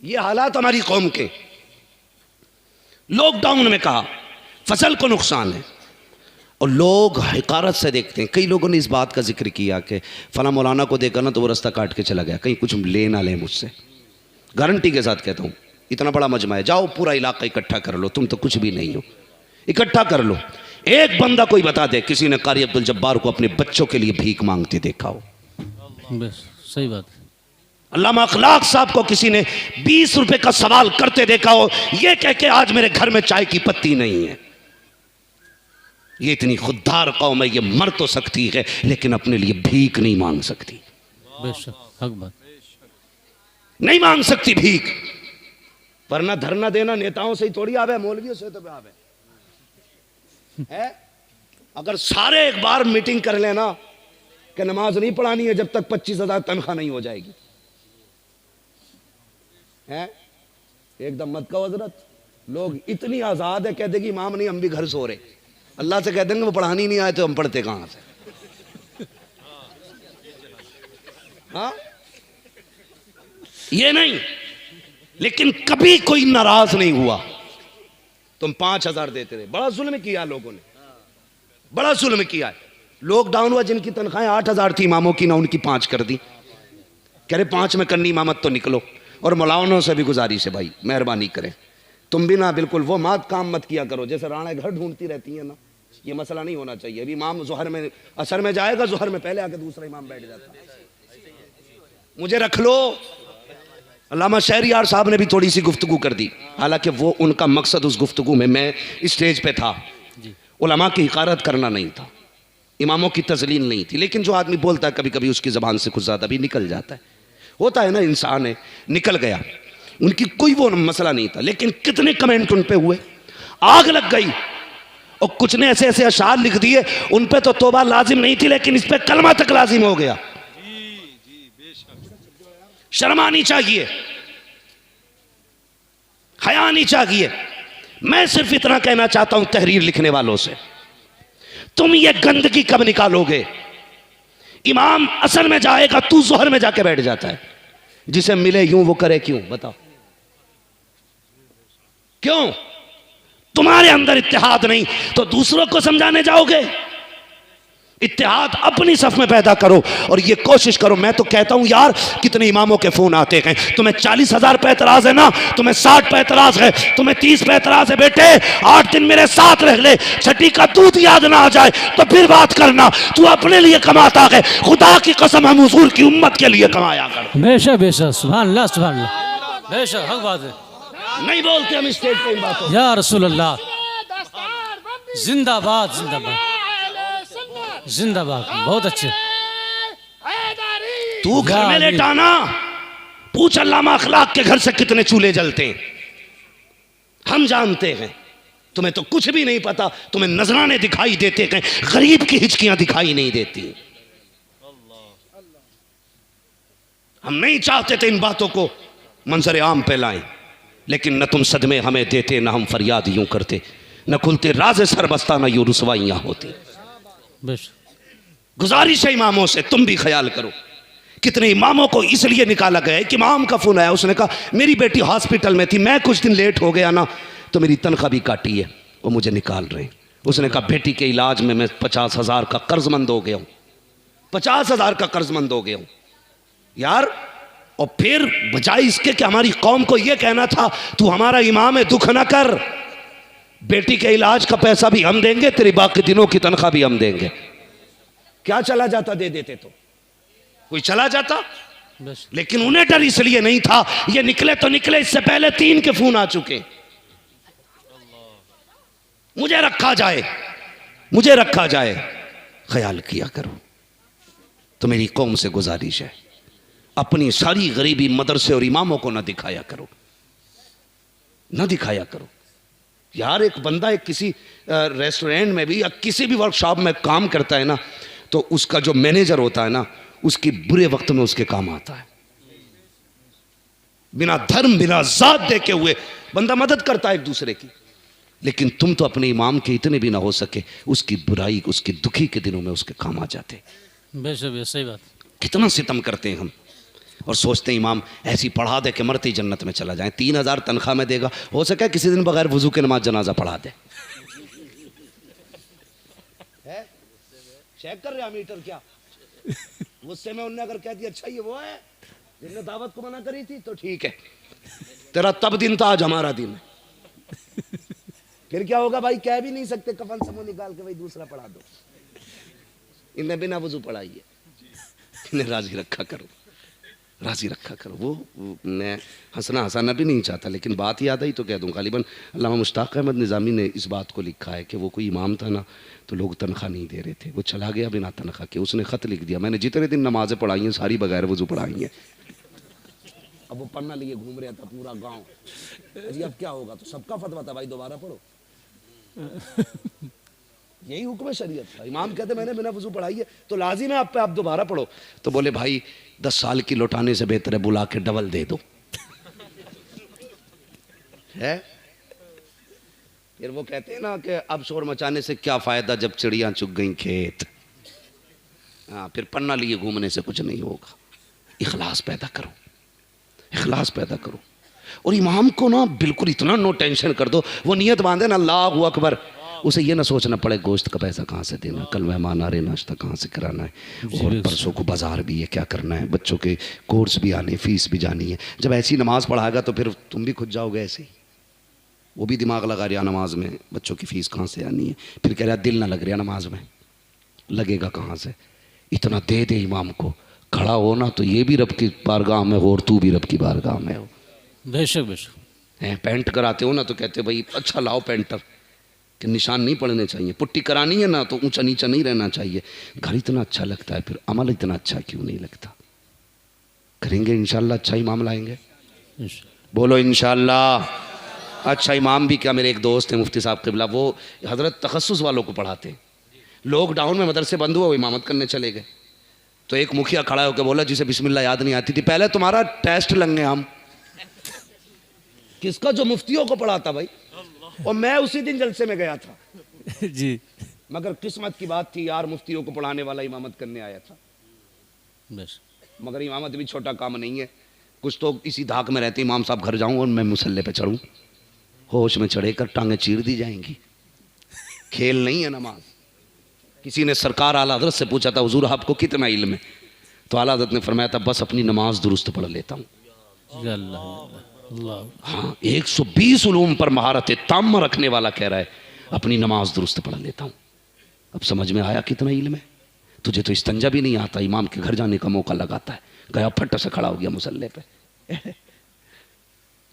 ये हालात हमारी कौम के। लॉकडाउन में कहा फसल को नुकसान है और लोग हकारत से देखते हैं। कई लोगों ने इस बात का जिक्र किया कि फला मौलाना को देखा ना तो वो रास्ता काट के चला गया, कहीं कुछ ले ना ले मुझसे। गारंटी के साथ कहता हूँ, इतना बड़ा मजमा है, जाओ पूरा इलाका इकट्ठा कर लो, तुम तो कुछ भी नहीं हो, इकट्ठा कर लो। एक बंदा कोई बता दे किसी ने कारी अब्दुल जब्बार को अपने बच्चों के लिए भीख मांगते देखा हो। सही बात है। अल्लामा अखलाक साहब को किसी ने 20 रुपए का सवाल करते देखा हो, ये कह के आज मेरे घर में चाय की पत्ती नहीं है। ये इतनी खुददार कौम है, ये मर तो सकती है लेकिन अपने लिए भीख नहीं मांग सकती। बेशक, हक बात, नहीं मांग सकती भीख। वरना धरना देना नेताओं से ही थोड़ी आवे, मौलवियों से तो आवे है। अगर सारे एक बार मीटिंग कर लेना कि नमाज नहीं पढ़ानी है जब तक 25,000 तनख्वाह नहीं हो जाएगी, है एकदम मत कहो हजरत। लोग इतनी आजाद है, कह देगी इमाम नहीं हम भी घर सो रहे, अल्लाह से कह देंगे वो पढ़ानी नहीं आए तो हम पढ़ते कहां से। हाँ ये नहीं, लेकिन कभी कोई नाराज नहीं हुआ। तुम 5,000 देते रहे, बड़ा जुल्म किया लोगों ने, बड़ा जुल्म किया। लॉकडाउन हुआ, जिनकी तनख्वाहें 8,000 थी इमामों की ना, उनकी 5 कर दी। कह रहे 5 में करनी इमामत तो निकलो। और मौलानों से भी गुजारिश है भाई मेहरबानी करें, तुम भी ना बिल्कुल वो काम मत किया करो जैसे राणा घर ढूंढती रहती है ना, ये मसला नहीं होना चाहिए। अभी इमाम जोहर में असर में जाएगा, जोहर में पहले आके दूसरा इमाम बैठ जाता है, मुझे रख लो। अल्लामा शहरियार साहब ने भी थोड़ी सी गुफ्तगू कर दी, हालांकि वो उनका मकसद उस गुफ्तगू में, मैं स्टेज पे था, उलमा की हिकारत करना नहीं था, इमामों की तजलील नहीं थी। लेकिन जो आदमी बोलता है कभी कभी उसकी ज़बान से कुछ ज़्यादा भी निकल जाता है, होता है ना, इंसान है, निकल गया। उनकी कोई वो मसला नहीं था, लेकिन कितने कमेंट उन पे हुए, आग लग गई। और कुछ ने ऐसे ऐसे अशार लिख दिए, उन पे तो तौबा लाजिम नहीं थी लेकिन इस पे कलमा तक लाजिम हो गया। शर्म आनी चाहिए, हया आनी चाहिए। मैं सिर्फ इतना कहना चाहता हूं तहरीर लिखने वालों से, तुम ये गंदगी कब निकालोगे? इमाम असर में जाएगा, तू जोहर में जाके बैठ जाता है। जिसे मिले यूं वो करे क्यों? बताओ क्यों? तुम्हारे अंदर इत्तेहाद नहीं तो दूसरों को समझाने जाओगे? इत्तेहाद अपनी सफ में पैदा करो और ये कोशिश करो। मैं तो कहता हूं यार, कितने इमामों के फोन आते हैं, तुम्हें 40,000 पे एतराज है ना, तुम्हें 60 पे एतराज है, तुम्हें 30 पे एतराज है, बेटे 8 दिन मेरे साथ रह ले, छठी का दूध याद ना आ जाए तो फिर बात करना। तू अपने लिए कमाता है, खुदा की कसम हम हुजूर की उम्मत के लिए कमाया कर। बेशक बेशक, सुभान अल्लाह सुभान अल्लाह, बेशक हक बात है। नहीं बोलते हम स्टेज पे इन बातों। या रसूल अल्लाह, जिंदाबाद जिंदाबाद जिंदाबाद, बहुत अच्छे। तू घर में लेटाना, पूछ अल्लामा अखलाक के घर से कितने चूल्हे जलते हैं। हम जानते हैं, तुम्हें तो कुछ भी नहीं पता, तुम्हें नजराने दिखाई देते हैं, गरीब की हिचकियां दिखाई नहीं देती। हम नहीं चाहते थे इन बातों को मंजर आम पे लाएं, लेकिन न तुम सदमे हमें देते, न हम फरियाद यूं करते, न खुलते राज सर बस्ता, न यूं रुसवाइयां होती। गुजारिश है इमामों से, तुम भी ख्याल करो। कितने इमामों को इसलिए निकाला गया है कि इमाम का फोन आया, उसने कहा मेरी बेटी हॉस्पिटल में थी, मैं कुछ दिन लेट हो गया ना तो मेरी तनख्वाह भी काटी है, वो मुझे निकाल रहे हैं। उसने कहा बेटी के इलाज में मैं 50,000 का कर्जमंद हो गया हूं, 50,000 का कर्जमंद हो गया हूं यार। और फिर बजाय इसके कि हमारी कौम को यह कहना था तू हमारा इमाम है, दुख ना कर, बेटी के इलाज का पैसा भी हम देंगे, तेरी बाकी दिनों की तनख्वाह भी हम देंगे। क्या चला जाता? दे देते तो कोई चला जाता, लेकिन उन्हें डर इसलिए नहीं था, ये निकले तो निकले, इससे पहले 3 के फोन आ चुके। मुझे रखा जाए, मुझे रखा जाए। ख्याल किया करो। तो मेरी कौम से गुजारिश है, अपनी सारी गरीबी मदरसे और इमामों को ना दिखाया करो, ना दिखाया करो यार। एक बंदा एक किसी रेस्टोरेंट में भी या किसी भी वर्कशॉप में काम करता है ना, तो उसका जो मैनेजर होता है ना, उसकी बुरे वक्त में उसके काम आता है। बिना धर्म बिना जात देखे हुए बंदा मदद करता है एक दूसरे की। लेकिन तुम तो अपने इमाम के इतने भी ना हो सके, उसकी बुराई, उसकी दुखी के दिनों में उसके काम आ जाते। बेशक सही बात। कितना सितम करते हैं हम, और सोचते हैं इमाम ऐसी पढ़ा दे कि मरते ही जन्नत में चला जाए, 3,000 तनख्वाह में देगा, हो सके किसी दिन बगैर वजू के नमाज जनाजा पढ़ा दे। चेक कर रहे मीटर क्या? गुस्से में उन्होंने अगर कह दिया अच्छा ये वो है जिसने दावत को मना करी थी तो ठीक है, तेरा तब दिन था, आज हमारा दिन है। फिर क्या होगा भाई? कह भी नहीं सकते, कफन समूह निकाल के भाई दूसरा पढ़ा दो। इन्हें बिना वजू पढ़ाई है, इन्हें राजी रखा करो, राजी रखा करो। वो मैं हंसना हंसाना भी नहीं चाहता, लेकिन बात याद आई तो कह दूँ। गालिबन अल्लामा मुश्ताक अहमद निज़ामी ने इस बात को लिखा है कि वो कोई इमाम था ना, तो लोग तनख्वाह नहीं दे रहे थे, वो चला गया बिना तनख्वाह के। उसने ख़त लिख दिया, मैंने जितने दिन नमाज़ें पढ़ाई हैं सारी बगैर वजू पढ़ाई हैं। अब वो पढ़ना लिए घूम रहा था पूरा गाँव। अजी अब क्या होगा? तो सबका फतवा था भाई दोबारा पढ़ो। यही हुक्म शरीयत था। इमाम कहते मैंने बिना वजू पढ़ाई है तो लाजिम है आप पे, आप दोबारा पढ़ो। तो बोले भाई 10 साल की लौटाने से बेहतर है बुला के डबल दे दो। है फिर वो कहते हैं ना कि अब शोर मचाने से क्या फायदा जब चिड़ियां चुग गई खेत। हाँ, फिर पन्ना लिए घूमने से कुछ नहीं होगा। इखलास पैदा करो, इखलास पैदा करो। और इमाम को ना बिल्कुल इतना नो टेंशन कर दो, वो नियत बांधे ना अल्लाहु अकबर, उसे ये ना सोचना पड़े गोश्त का पैसा कहाँ से देना, कल मेहमान आ रहे नाश्ता कहाँ से कराना है, और परसों को बाजार भी है क्या करना है, बच्चों के कोर्स भी आने, फीस भी जानी है। जब ऐसी नमाज पढ़ाएगा तो फिर तुम भी खुद जाओगे ऐसे ही। वो भी दिमाग लगा रहा नमाज में, बच्चों की फीस कहाँ से आनी है, फिर कह रहा दिल ना लग रहा नमाज में, लगेगा कहाँ से। इतना दे दे इमाम को, खड़ा हो ना तो ये भी रब की बारगाह में हो और तू भी रब की बारगाह में हो। बेशक बेशक। पेंट कराते हो ना तो कहते भाई अच्छा लाओ पेंटर, कि निशान नहीं पड़ने चाहिए। पुट्टी करानी है ना तो ऊंचा नीचा नहीं रहना चाहिए। घर इतना अच्छा लगता है, फिर अमल इतना अच्छा क्यों नहीं लगता? करेंगे इंशाल्लाह, अच्छा इमाम लाएंगे, बोलो इंशाल्लाह। अच्छा इमाम भी क्या, मेरे एक दोस्त हैं मुफ्ती साहब क़िबला, वो हज़रत तखस्सुस वालों को पढ़ाते हैं। लॉकडाउन में मदरसे बंद हुआ, वो इमामत करने चले गए। तो एक मुखिया खड़ा होकर बोला जिसे बिस्मिल्लाह याद नहीं आती थी, पहले तुम्हारा टेस्ट लेंगे हम। किसका? जो मुफ्तियों को पढ़ाता भाई। और मैं उसी दिन जलसे में गया था जी। मगर किस्मत की बात थी यार, मुफ्तियों को पढ़ाने वाला इमामत करने आया था। बस मगर इमामत भी छोटा काम नहीं है। कुछ तो इसी धाक में रहते इमाम साहब घर जाऊं और मैं मुसल्ले पे चढ़ूं, होश में चढ़े कर टांगे चीर दी जाएंगी। खेल नहीं है नमाज। किसी ने सरकार आला हजरत से पूछा था हुजूर आपको कितना इल्म है? तो आला हजरत ने फरमाया था बस अपनी नमाज दुरुस्त पढ़ लेता हूँ। हाँ, 120 उलूम पर महारत ताम रखने वाला कह रहा है अपनी नमाज दुरुस्त पढ़ लेता हूँ। अब समझ में आया कितना इल्म है। तुझे तो इस्तंजा भी नहीं आता, इमाम के घर जाने का मौका लगाता है, गया फट से खड़ा हो गया मुसल्ले पे।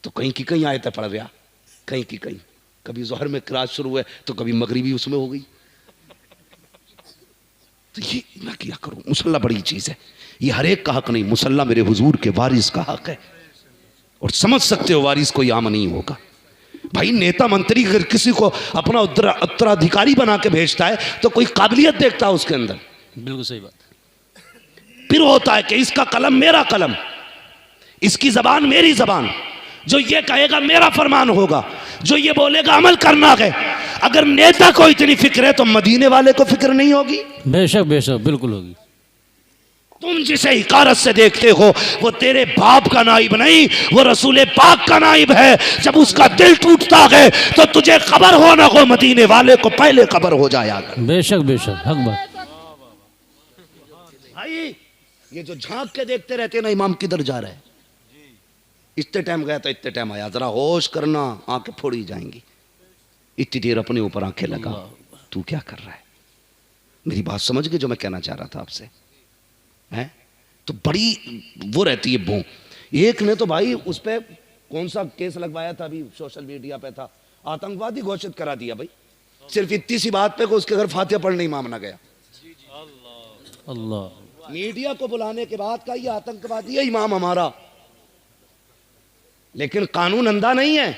तो कहीं की कहीं आयतें पढ़ रहा, कहीं की कहीं। कभी जोहर में क्रास शुरू हुए तो कभी मगरिबी उसमें हो गई। तो ये ना किया करो। मुसल्ला बड़ी चीज है, ये हर एक का हक नहीं, मुसल्ला मेरे हुजूर के वारिस का हक है। और समझ सकते हो वारिस कोई आम नहीं होगा भाई। नेता मंत्री अगर किसी को अपना उत्तराधिकारी बना के भेजता है तो कोई काबिलियत देखता है उसके अंदर। बिल्कुल सही बात। फिर होता है कि इसका कलम मेरा कलम, इसकी जबान मेरी जबान, जो ये कहेगा मेरा फरमान होगा, जो ये बोलेगा अमल करना है। अगर नेता को इतनी फिक्र है तो मदीने वाले को फिक्र नहीं होगी? बेशक बेशक बिल्कुल होगी। तुम जिसे हिकारत से देखते हो वो तेरे बाप का नाइब नहीं, वो रसूल पाक का नाइब है। जब उसका दिल टूटता है तो तुझे खबर हो ना हो, मदीने वाले को पहले खबर हो जाएगा। बेशक बेशक हक बात। भाई ये जो झांक के देखते रहते ना इमाम किधर जा रहा है, इतने टाइम गया था इतने टाइम आया, जरा होश करना, आंखें फोड़ी जाएंगी। इतनी देर अपने ऊपर आंखें लगा, तू क्या कर रहा है? मेरी बात समझ गए जो मैं कहना चाह रहा था आपसे? हैं तो बड़ी वो रहती है बो। एक ने तो भाई उस पर कौन सा केस लगवाया था, अभी सोशल मीडिया पे था, आतंकवादी घोषित करा दिया भाई, सिर्फ इतनी सी बात पे को उसके घर फातिहा पढ़ नहीं मामला गया। अल्लाह। मीडिया को बुलाने के बाद का ये आतंकवादी है इमाम हमारा, लेकिन कानून अंधा नहीं है।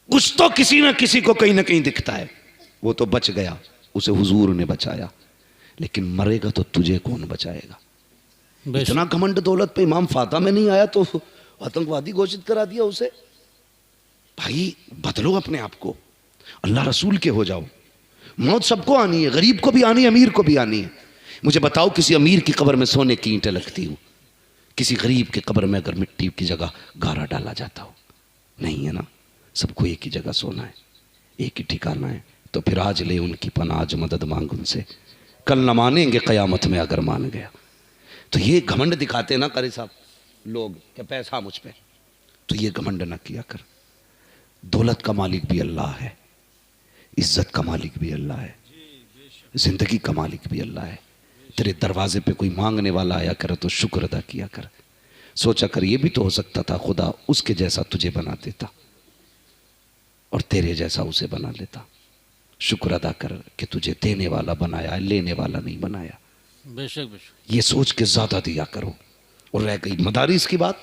कुछ तो किसी ना किसी को कहीं ना कहीं दिखता है। वो तो बच गया, उसे हुजूर ने बचाया, लेकिन मरेगा तो तुझे कौन बचाएगा? इतना घमंड दौलत पे इमाम फातिहा में नहीं आया तो आतंकवादी घोषित करा दिया उसे। भाई बदलो अपने आप को, अल्लाह रसूल के हो जाओ। मौत सबको आनी है, गरीब को भी आनी है, अमीर को भी आनी है। मुझे बताओ किसी अमीर की कब्र में सोने की ईंटें लगती हो, किसी गरीब की कब्र में अगर मिट्टी की जगह गारा डाला जाता हो? नहीं है ना। सबको एक ही जगह सोना है, एक ही ठिकाना है। तो फिर आज ले उनकी पनाह, आज मदद मांग उनसे, कल न मानेंगे कयामत में अगर मान गया। तो ये घमंड दिखाते ना कारी साहब लोग कि पैसा मुझ पे, तो ये घमंड ना किया कर। दौलत का मालिक भी अल्लाह है, इज्जत का मालिक भी अल्लाह है, जिंदगी का मालिक भी अल्लाह है। तेरे दरवाजे पे कोई मांगने वाला आया करे तो शुक्र अदा किया कर। सोचा कर ये भी तो हो सकता था खुदा उसके जैसा तुझे बना देता और तेरे जैसा उसे बना लेता। शुक्र अदा कर कि तुझे देने वाला बनाया, लेने वाला नहीं बनाया। बेशक बेशक। ये सोच के ज्यादा दिया करो। और रह गई मदारिस की बात,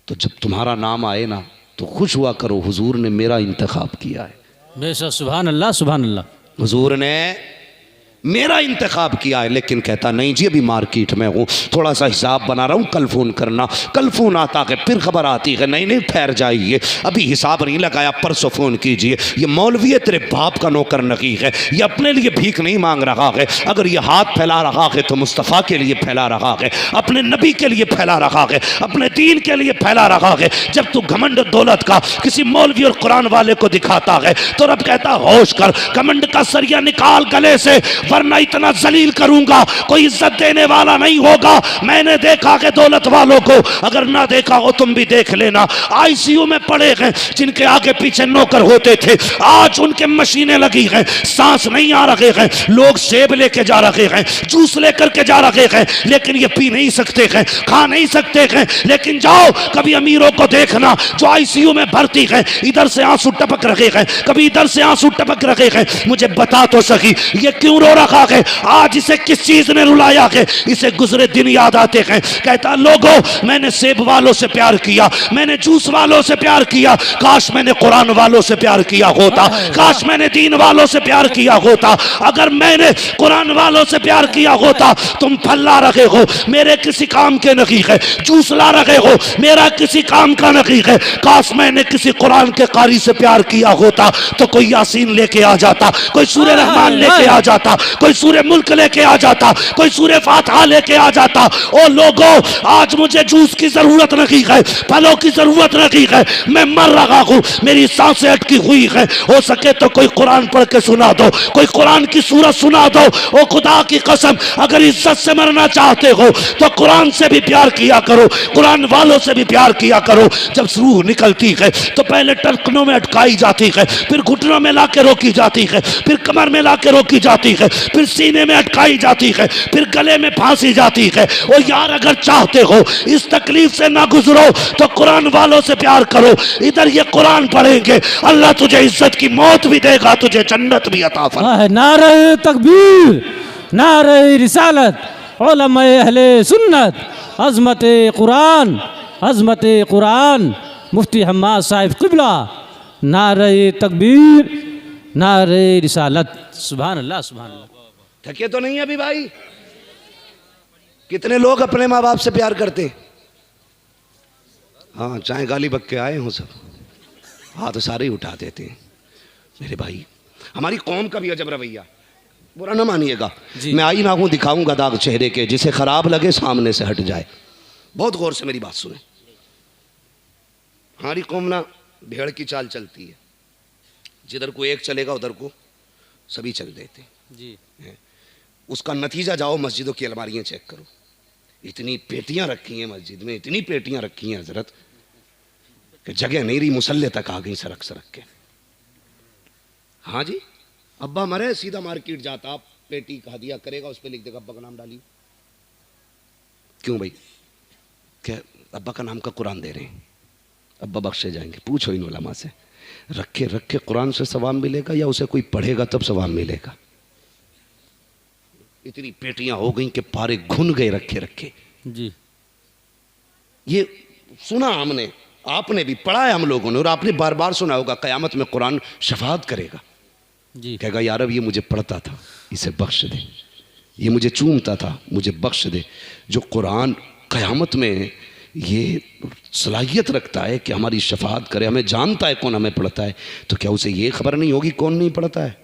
तो जब तुम्हारा नाम आए ना तो खुश हुआ करो, हुजूर ने मेरा इंतखाब किया है। बेशक, सुभान अल्लाह सुभान अल्लाह। हुजूर ने मेरा इंतखाब किया है। लेकिन कहता नहीं जी अभी मार्केट में हूँ, थोड़ा सा हिसाब बना रहा हूँ, कल फ़ोन करना। कल फ़ोन आता है, फिर खबर आती है नहीं नहीं ठहर जाइए, अभी हिसाब नहीं लगाया, परसों फ़ोन कीजिए। ये मौलवी है तेरे बाप का नौकर नकी है, ये अपने लिए भीख नहीं मांग रहा है। अगर ये हाथ फैला रहा है तो मुस्तफ़ा के लिए फैला रहा है, अपने नबी के लिए फैला रहा है, अपने दीन के लिए फैला रहा है। जब तू घमंड दौलत का किसी मौलवी और कुरान वाले को दिखाता है तो रब कहता होश कर, घमंड का सरिया निकाल गले से, वरना इतना जलील करूंगा कोई इज्जत देने वाला नहीं होगा। मैंने देखा कि दौलत वालों को, अगर ना देखा हो तुम भी देख लेना, आईसीयू में पड़े हैं जिनके आगे पीछे नौकर होते थे, आज उनके मशीनें लगी हैं, सांस नहीं आ रहे हैं। लोग सेब लेके जा रहे हैं, जूस लेकर के जा रहे हैं, लेकिन ये पी नहीं सकते हैं, खा नहीं सकते हैं। लेकिन जाओ कभी अमीरों को देखना जो आईसीयू में भर्ती है, इधर से आंसू टपक रहे हैं, कभी इधर से आंसू टपक रहे हैं। मुझे बता तो सही ये क्यों रो रहा रखा है, आज इसे किस चीज ने रुलाया है, इसे गुजरे दिन याद आते हैं। कहता लोगों मैंने सेब वालों से प्यार किया, मैंने जूस वालों से प्यार किया, काश मैंने कुरान वालों से प्यार किया होता, काश मैंने दीन वालों से प्यार किया होता। अगर मैंने कुरान वालों से प्यार किया होता, तुम फल ला रहे हो मेरे किसी काम के नहीं है, जूस ला रहे हो मेरा किसी काम का नहीं है। काश मैंने किसी कुरान के कारी से प्यार किया होता तो कोई यासीन लेके आ जाता, कोई सूरह रहमान लेके आ जाता, कोई सूरह मुल्क लेके आ जाता, कोई सूरह फातिहा लेके आ जाता। ओ लोगों आज मुझे जूस की जरूरत नहीं है, फलों की जरूरत नहीं है, मैं मर रहा हूं, मेरी सांसें अटकी हुई है। हो सके तो कोई कुरान पढ़ के सुना दो, कोई कुरान की सूरत सुना दो। ओ खुदा की कसम अगर इज्जत से मरना चाहते हो तो कुरान से भी प्यार किया करो, कुरान वालों से भी प्यार किया करो। जब रूह निकलती है तो पहले टखनों में अटकाई जाती है, फिर घुटनों में लाके रोकी जाती है, फिर कमर में लाके रोकी जाती है, फिर सीने में अटकाई जाती है, फिर गले में फांसी जाती है। ओ यार अगर चाहते हो इस तकलीफ से ना गुजरो तो कुरान वालों से प्यार करो। इधर ये कुरान पढ़ेंगे अल्लाह तुझे इज्जत की मौत भी देगा, तुझे जन्नत भी अता फरमाएगा। नारे तकबीर, नारे रिसालत, उलमाए अहले सुन्नत, अज़मत कुरान, अज़मत कुरान, मुफ्ती हम्माद साहिब क़िबला, नारे तकबीर, नारे रिसालत। सुभान अल्लाह, सुभान अल्लाह। थके तो नहीं अभी भाई? कितने लोग अपने माँ बाप से प्यार करते? हाँ चाहे गाली बक के आए हों सब, हाथ सारे ही उठा देते हैं। मेरे भाई हमारी कौम का भी अजब रवैया, बुरा ना मानिएगा, मैं आई ना हूं दिखाऊंगा दाग चेहरे के, जिसे खराब लगे सामने से हट जाए। बहुत गौर से मेरी बात सुने, हमारी कौम ना भेड़ की चाल चलती है, जिधर को एक चलेगा उधर को सभी चल देते जी। उसका नतीजा जाओ मस्जिदों की अलमारियां चेक करो, इतनी पेटियां रखी हैं मस्जिद में, इतनी पेटियां रखी हैं हजरत कि जगह नहीं रही, मुसल्ले तक आ गई सरक सरक के। हाँ जी, अब्बा मरे सीधा मार्केट जाता, आप पेटी का हदिया करेगा उस पर लिख देगा अब्बा का नाम डालिए। क्यों भाई? क्या अब्बा का नाम का कुरान दे रहे हैं, अब्बा बख्शे जाएंगे? पूछो इन उलमा से, रखे रखे कुरान से सवाब मिलेगा या उसे कोई पढ़ेगा तब सवाब मिलेगा? इतनी पेटियां हो गई कि पारे घुन गए रखे रखे जी। ये सुना हमने, आपने भी पढ़ा है हम लोगों ने, और आपने बार बार सुना होगा क़यामत में कुरान शफाअत करेगा जी। कहेगा यार अब ये मुझे पढ़ता था, इसे बख्श दे, ये मुझे चूमता था, मुझे बख्श दे। जो कुरान क़यामत में ये सलाहियत रखता है कि हमारी शफाअत करे, हमें जानता है कौन हमें पढ़ता है, तो क्या उसे ये खबर नहीं होगी कौन नहीं पढ़ता है?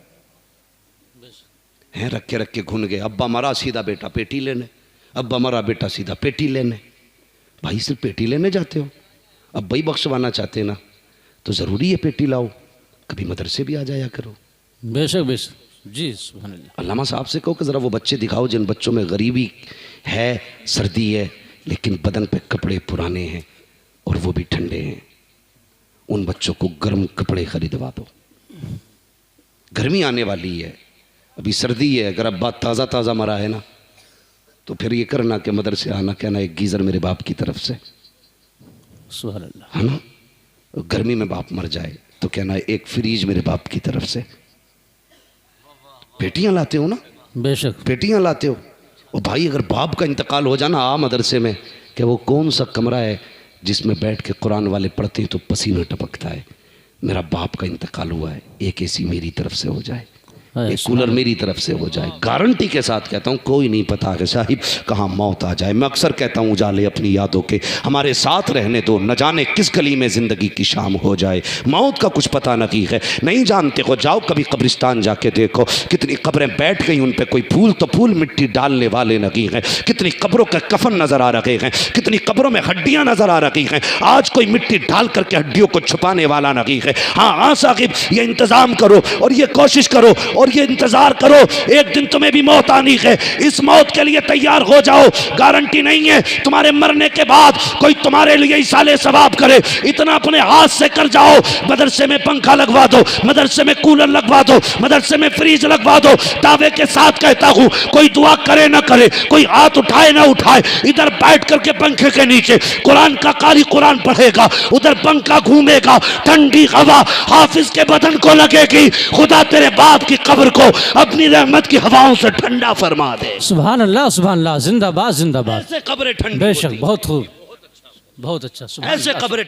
हैं रखे रखे घुन गए, अब्बा मरा सीधा बेटा पेटी लेने, अब्बा मरा बेटा सीधा पेटी लेने। भाई सिर्फ पेटी लेने जाते हो? अब्बा ही बख्शवाना चाहते ना तो ज़रूरी है पेटी लाओ, कभी मदरसे भी आ जाया करो। बेशक बेशक जी। सुभान अल्लाह। अल्लामा साहब से कहो कि ज़रा वो बच्चे दिखाओ जिन बच्चों में गरीबी है, सर्दी है, लेकिन बदन पे कपड़े पुराने हैं और वो भी ठंडे हैं, उन बच्चों को गर्म कपड़े खरीदवा दो। गर्मी आने वाली है, अभी सर्दी है, अगर अब्बा ताज़ा ताज़ा मरा है ना तो फिर ये करना कि मदरसे आना, कहना एक गीज़र मेरे बाप की तरफ से, सुभान अल्लाह, है ना। गर्मी में बाप मर जाए तो कहना एक फ्रीज मेरे बाप की तरफ से। पेटियां लाते हो ना? बेशक पेटियां लाते हो। और भाई अगर बाप का इंतकाल हो जाना आ मदरसे में कि वो कौन सा कमरा है जिसमें बैठ के कुरान वाले पढ़ते हैं तो पसीना टपकता है, मेरा बाप का इंतकाल हुआ है, एक एसी मेरी तरफ से हो जाए, एक कूलर मेरी तरफ से हो जाए। गारंटी के साथ कहता हूँ, कोई नहीं पता कि साहिब कहाँ मौत आ जाए। मैं अक्सर कहता हूँ उजाले अपनी यादों के हमारे साथ रहने दो, न जाने किस गली में ज़िंदगी की शाम हो जाए। मौत का कुछ पता नहीं है, नहीं जानते हो, जाओ कभी कब्रिस्तान जाके देखो, कितनी कब्रें बैठ गई, उन पर कोई फूल तो फूल मिट्टी डालने वाले नहीं हैं, कितनी कब्रों के कफन नज़र आ रहे हैं, कितनी कब्रों में हड्डियाँ नज़र आ रही हैं, आज कोई मिट्टी डाल करके हड्डियों को छुपाने वाला नहीं है। हाँ हाँ साहिब, ये इंतज़ाम करो और ये कोशिश करो और ये इंतजार करो, एक दिन तुम्हें भी मौत आनी है, इस मौत के लिए तैयार हो जाओ। गारंटी नहीं है तुम्हारे मरने के बाद कोई तुम्हारे लिए इसाले सवाब करे, इतना अपने हाथ से कर जाओ। मदरसे में पंखा लगवा दो, मदरसे में कूलर लगवा दो, मदरसे में फ्रीज लगवा दो। दावे के साथ कहता हूं, कोई दुआ करे ना करे, कोई हाथ उठाए ना उठाए, इधर बैठ करके पंखे के नीचे कुरान का कारी कुरान पढ़ेगा, उधर पंखा घूमेगा, ठंडी हवा हाफिज के बदन को लगेगी। खुदा तेरे बाप की कब्र को अपनी रहमत की हवाओं से ठंडा फरमा दे। सुभान अल्लाह, जिंदाबाद जिंदाबाद। ऐसे कब्रें ठंडी बेशक, होती। बहुत खूब, बहुत अच्छा। सुभान ऐसे अल्लाह। कब्रें